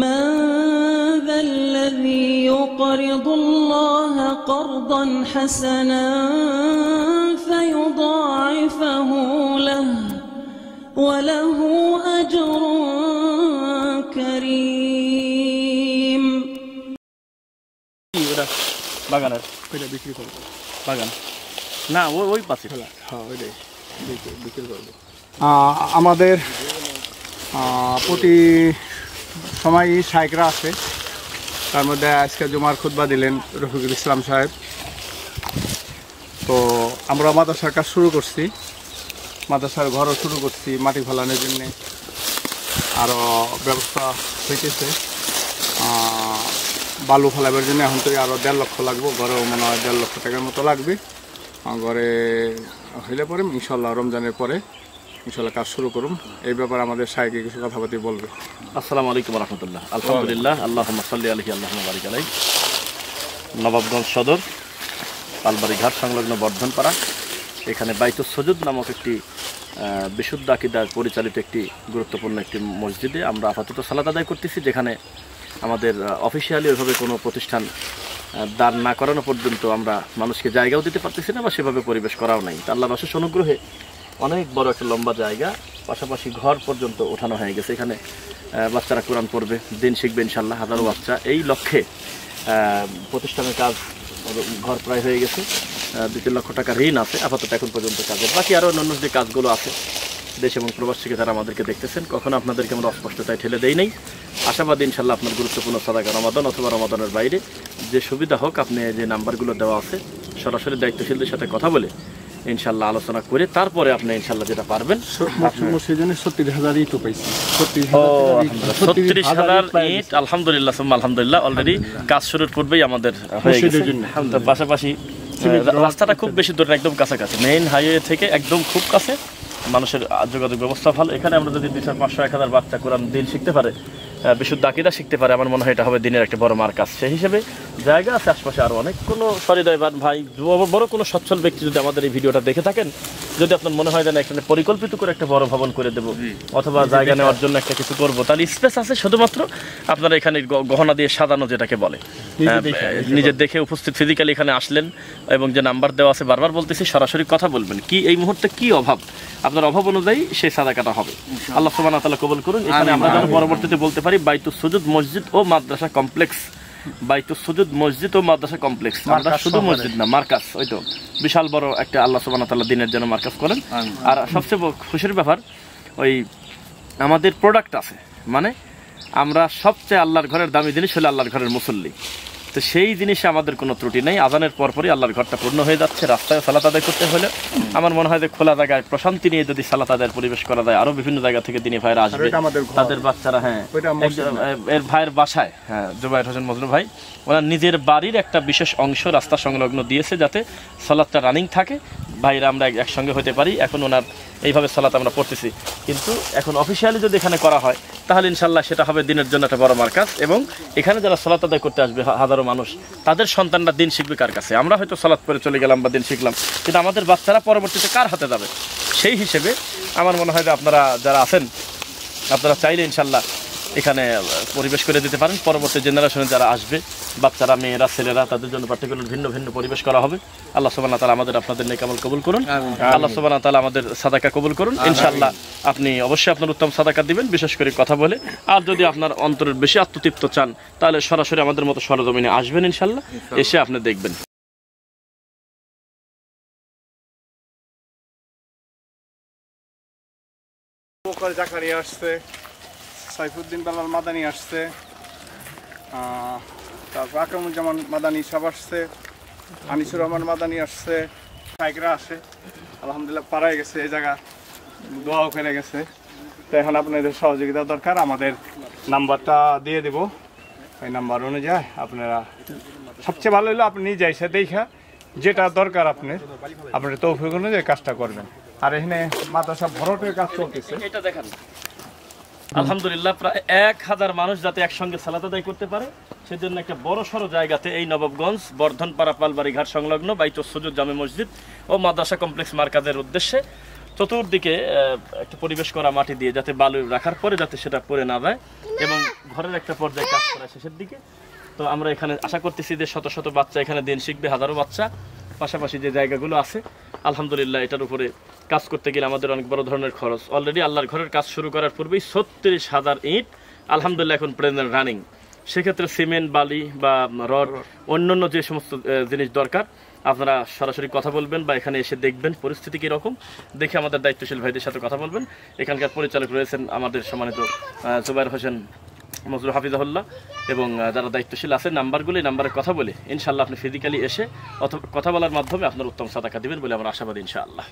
من ذا الذي يقرض الله قرضا حسنا فيضاعفه له وله أجر كريم বাগানের ওইটা বিক্রি করবো বাগান না ওই পাশে হ্যাঁ ওইটাই বিক্রি করবো। আমাদের প্রতি সময় শাইকরা আছে, তার মধ্যে আজকে জুমার খুতবা দিলেন রফিকুল ইসলাম সাহেব। তো আমরা মাদ্রাসার কাজ শুরু করছি, মাদ্রাসার ঘরও শুরু করছি, মাটি ফেলানোর জন্যে আরও ব্যবস্থা হইতেছে। বালু ফেলাবার জন্য এখন তো আরও 1.5 লক্ষ লাগবে, ঘরেও মনে হয় 1.5 লক্ষ টাকার মতো লাগবে। ঘরে হইলে পরে ইনশাল্লাহ রমজানের পরে ইনশাল্লাহ কাজ শুরু করুন। এই ব্যাপারে আমাদের শাইকে কিছু কথাবার্তা বলবে। আসসালামু আলাইকুম রাহমাতুল্লাহ। আলহামদুলিল্লাহ, আল্লাহুম্মা সাল্লি আলাইহি আল্লাহুম্মা বারিক আলাইহি। নবাবগঞ্জ সদর পালবাড়ি ঘাট সংলগ্ন বর্ধনপাড়া, এখানে বাইতুস সুজুদ নামক একটি বিশুদ্ধ আকীদার পরিচালিত একটি গুরুত্বপূর্ণ একটি মসজিদে আমরা আপাতত সালাত আদায় করতেছি, যেখানে আমাদের অফিসিয়ালি ওইভাবে কোনো প্রতিষ্ঠান দান না করানো পর্যন্ত আমরা মানুষকে জায়গাও দিতে পারতেছি না বা সেভাবে পরিবেশ করাও নাই। তা আল্লাহর অশেষ অনুগ্রহে অনেক বড় একটা লম্বা জায়গা, পাশাপাশি ঘর পর্যন্ত ওঠানো হয়ে গেছে। এখানে বাচ্চারা কোরআন পড়বে, দিন শিখবে ইনশাল্লাহ, হাজারো বাচ্চা। এই লক্ষ্যে প্রতিষ্ঠানের কাজ ঘর প্রায় হয়ে গেছে। 2-3 লক্ষ টাকা ঋণ আছে আপাতত এখন পর্যন্ত কাজের, বাকি আরও অন্য যে কাজগুলো আছে দেশ এবং প্রবাস থেকে যারা আমাদেরকে দেখতেছেন, কখনো আপনাদেরকে আমরা অস্পষ্টতায় ঠেলে দেই নাই। আশাবাদী ইনশাল্লাহ আপনার গুরুত্বপূর্ণ সাদাকা রমাদান অথবা রমাদানের বাইরে যে সুবিধা হোক, আপনি যে নাম্বারগুলো দেওয়া আছে সরাসরি দায়িত্বশীলদের সাথে কথা বলে ইনশাল্লাহ আলোচনা করে তারপরে আপনি ইনশাল্লাহ যেটা পারবেন। সেজন্য 70,000 ইট পাইছি, 36,000 ইট আলহামদুলিল্লাহ আলহামদুলিল্লাহ অলরেডি কাজ শুরুর পূর্বেই আমাদের হয়ে গেছে। পাশাপাশি রাস্তাটা খুব বেশি দূরে, একদম কাছাকাছি, মেইন হাইওয়ে থেকে একদম খুব কাছে, মানুষের যোগাযোগ ব্যবস্থা ভালো। এখানে আমরা যদি 200-500-1000 বাচ্চা কোরআন দিন শিখতে পারে, বিশুদ্ধ আকীদা শিখতে পারে, আমার মনে হয় এটা হবে দিনের একটা বড় মার্কাজ। সেই হিসেবে জায়গা আছে আশপাশে আরও অনেক। কোনো সহৃদয়বান ভাই, বড় কোনো সচ্ছল ব্যক্তি যদি আমাদের এই ভিডিওটা দেখে থাকেন, যদি আপনার মনে হয় যেন এখানে পরিকল্পিত করে একটা বড় ভবন করে দেবো অথবা জায়গা নেওয়ার জন্য একটা কিছু করবো, তাহলে স্পেস আছে। শুধুমাত্র আপনারা এখানে গহনা দিয়ে সাজানো যেটাকে বলে, নিজের দেখে উপস্থিত ফিজিক্যালি এখানে আসলেন এবং যে নাম্বার দেওয়া আছে বারবার বলতেছি সরাসরি কথা বলবেন, কি এই মুহূর্তে কি অভাব, আপনার অভাব অনুযায়ী সেই সাদাকাটা হবে। আল্লাহ সুবহানাহু ওয়া তাআলা কবুল করুন। এখানে আমরা যেন পরবর্তীতে বলতে পারি বাইতুস সুজুদ মসজিদ ও মাদ্রাসা কমপ্লেক্স, বাইতুস সুজুদ মসজিদ ও মাদ্রাসা কমপ্লেক্স। আমরা শুধু মসজিদ না, মার্কাজ, ওই তো বিশাল বড় একটা আল্লাহ সুবহানাহু ওয়া তাআলা দিনের জন্য মার্কাজ করেন। আর সবচেয়ে খুশির ব্যাপার, ওই আমাদের প্রোডাক্ট আছে, মানে আমরা সবচেয়ে আল্লাহর ঘরের দামি জিনিস হলো আল্লাহর ঘরের মুসল্লি। তো সেই জিনিসে আমাদের কোনো ত্রুটি নেই। আজানের পরপরই আল্লাহর ঘরটা পূর্ণ হয়ে যাচ্ছে। রাস্তায় সালাত আদায় করতে হলে আমার মনে হয় যে খোলা জায়গায় প্রশান্তি নিয়ে যদি সালাত আদায়ের পরিবেশ করা যায়, আরো বিভিন্ন জায়গা থেকে দিনী ভাইরা আসবে, তাদের বাচ্চারা, এর ভাইয়ের বাসায়, জুবায়ের হোসেন মজনু ভাই ওনার নিজের বাড়ির একটা বিশেষ অংশ রাস্তা সংলগ্ন দিয়েছে যাতে সালাতটা রানিং থাকে, ভাইরা আমরা একসঙ্গে হতে পারি। এখন ওনার এইভাবে সালাত আমরা পড়তেছি, কিন্তু এখন অফিসিয়ালি যদি এখানে করা হয় তাহলে ইনশাল্লাহ সেটা হবে দিনের জন্য একটা বড় মার্কাজ। এবং এখানে যারা সালাত আদায় করতে আসবে হাজারো মানুষ, তাদের সন্তানরা দিন শিখবে কার কাছে? আমরা হয়তো সালাত পড়ে চলে গেলাম বা দিন শিখলাম, কিন্তু আমাদের বাচ্চারা পরবর্তীতে কার হাতে যাবে? সেই হিসেবে আমার মনে হয় যে আপনারা যারা আছেন, আপনারা চাইলে ইনশাল্লাহ এখানে পরিবেশ করে দিতে পারেন। পরবর্তী জেনারেশনে যারা আসবে, বাচ্চারা, মেয়েরা, ছেলেরা, তাদের জন্য পার্টিকুলার ভিন্ন ভিন্ন পরিবেশ করা হবে। আল্লাহ সুবহানাহু ওয়া তাআলা আমাদের আপনাদের নেক আমল কবুল করুন। আল্লাহ সুবহানাহু ওয়া তাআলা আমাদের সাদাকা কবুল করুন। ইনশাআল্লাহ আপনি অবশ্যই আপনার উত্তম সাদাকা দিবেন, বিশেষ করে কথা বলে। আর যদি আপনার অন্তরের বেশি আত্মতৃপ্ত চান, তাহলে সরাসরি আমাদের মতো সরজমিনে আসবেন ইনশাআল্লাহ, এসে আপনি দেখবেন। জাকারিয়া আসছে, সাইফুদ্দিন বেলাল মাদানি আসছে, তারপর আকরামুজ্জামান মাদানি সব আসছে, আনিসুর রহমান মাদানি আসছে, সাইকরা আসে। আলহামদুলিল্লাহ পাড়ায় গেছে, এই জায়গা দোয়াও করে গেছে। তো এখন আপনাদের সহযোগিতা দরকার। আমাদের নাম্বারটা দিয়ে দেব, ওই নাম্বার অনুযায়ী আপনারা সবচেয়ে ভালো হলো আপনি নিজে এসে দেখা যেটা দরকার আপনার তৌফিক অনুযায়ী কাজটা করবেন। আর এখানে মাদ্রাসা ভরাটের কাজ চলতেছে, এটা দেখেন আলহামদুলিল্লাহ প্রায় 1000 মানুষ যাতে একসঙ্গে সালাত আদায় করতে পারে সেজন্য একটা বড় সড়ো জায়গাতে এই নবাবগঞ্জ বর্ধনপাড়া পালবাড়ি ঘাট সংলগ্ন বাইতুস সুজুদ জামে মসজিদ ও মাদ্রাসা কমপ্লেক্স মার্কাজের উদ্দেশ্যে চতুর্দিকে একটা পরিবেশ করা মাটি দিয়ে, যাতে বালু রাখার পরে যাতে সেটা পড়ে না যায়, এবং ঘরের একটা পর্যায়ে কাজ করা শেষের দিকে। তো আমরা এখানে আশা করতেছি যে শত শত বাচ্চা এখানে দিন শিখবে, হাজারো বাচ্চা। পাশাপাশি যে জায়গাগুলো আছে আলহামদুলিল্লাহ এটার উপরে কাজ করতে গেলে আমাদের অনেক বড় ধরনের খরচ। অলরেডি আল্লাহর ঘরের কাজ শুরু করার পূর্বেই 36,000 ইট আলহামদুলিল্লাহ এখন প্রেজেন্ট রানিং। সেক্ষেত্রে সিমেন্ট, বালি বা রড, অন্যান্য যে সমস্ত জিনিস দরকার আপনারা সরাসরি কথা বলবেন বা এখানে এসে দেখবেন পরিস্থিতি কীরকম, দেখে আমাদের দায়িত্বশীল ভাইদের সাথে কথা বলবেন। এখানকার পরিচালক রয়েছেন আমাদের সম্মানিত জুবাইর হোসেন মজরুর হাফিজাহুল্লাহ, এবং যারা দায়িত্বশীল আছে নাম্বারগুলি, নাম্বারে কথা বলে ইনশাআল্লাহ আপনি ফিজিক্যালি এসে অথবা কথা বলার মাধ্যমে আপনার উত্তম সাদাকা দিবেন বলে আমরা আশাবাদী ইনশাআল্লাহ।